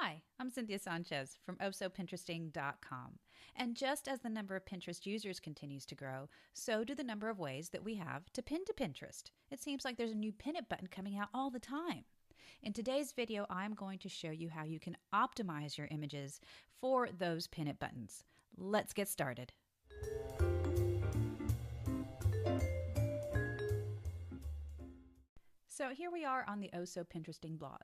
Hi, I'm Cynthia Sanchez from ohsopinteresting.com. And just as the number of Pinterest users continues to grow, so do the number of ways that we have to pin to Pinterest. It seems like there's a new pin it button coming out all the time. In today's video, I'm going to show you how you can optimize your images for those pin it buttons. Let's get started. So here we are on the Oh So Pinteresting blog.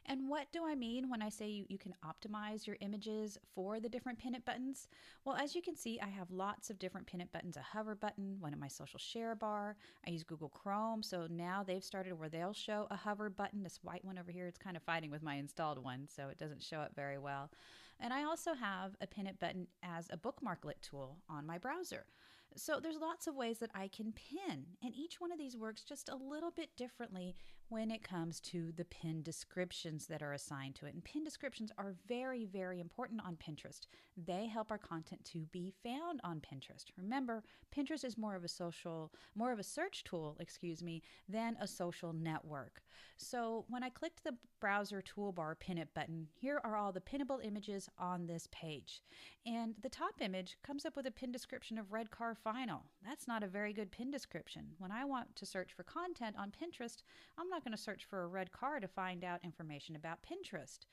And what do I mean when I say you can optimize your images for the different pin it buttons? Well, as you can see, I have lots of different pin it buttons, a hover button, one in my social share bar. I use Google Chrome, so now they've started where they'll show a hover button. This white one over here, it's kind of fighting with my installed one, so it doesn't show up very well. And I also have a pin it button as a bookmarklet tool on my browser. So there's lots of ways that I can pin, and each one of these works just a little bit differently when it comes to the pin descriptions that are assigned to it. And pin descriptions are very, very important on Pinterest. They help our content to be found on Pinterest. Remember, Pinterest is more of a search tool, than a social network. So when I clicked the browser toolbar pin it button, here are all the pinnable images on this page. And the top image comes up with a pin description of red car final. That's not a very good pin description. When I want to search for content on Pinterest, I'm not going to search for a red car to find out information about Pinterest.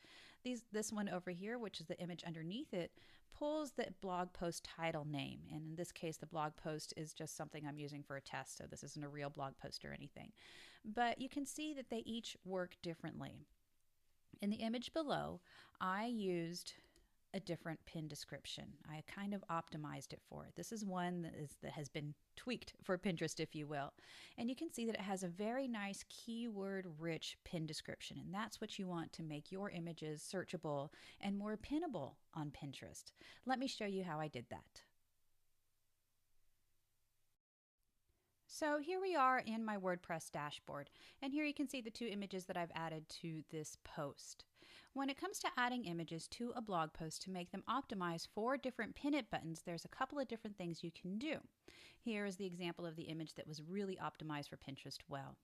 This one over here, which is the image underneath it, pulls the blog post title name. And in this case, the blog post is just something I'm using for a test, so this isn't a real blog post or anything. But you can see that they each work differently. In the image below, I used a different pin description. I kind of optimized it for it. This is one that has been tweaked for Pinterest, if you will. And you can see that it has a very nice keyword-rich pin description, and that's what you want to make your images searchable and more pinnable on Pinterest. Let me show you how I did that. So here we are in my WordPress dashboard, and here you can see the two images that I've added to this post. When it comes to adding images to a blog post to make them optimized for different pin it buttons, there's a couple of different things you can do. Here is the example of the image that was really optimized for Pinterest well.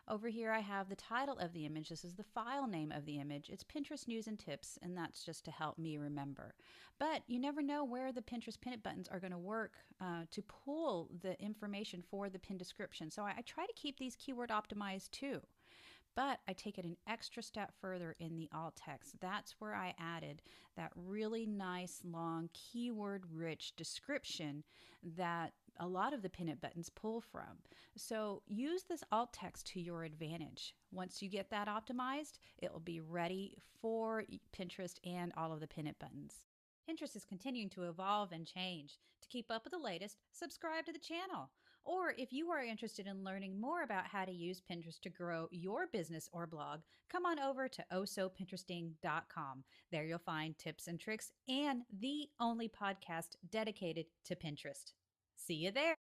Over here I have the title of the image. This is the file name of the image. It's Pinterest News and Tips, and that's just to help me remember. But you never know where the Pinterest pin it buttons are going to work to pull the information for the pin description. So I try to keep these keyword optimized too. But I take it an extra step further in the alt text. That's where I added that really nice, long, keyword-rich description that a lot of the pin it buttons pull from. So use this alt text to your advantage. Once you get that optimized, it will be ready for Pinterest and all of the pin it buttons. Pinterest is continuing to evolve and change. To keep up with the latest, subscribe to the channel. Or if you are interested in learning more about how to use Pinterest to grow your business or blog, come on over to ohsopinteresting.com. There you'll find tips and tricks and the only podcast dedicated to Pinterest. See you there.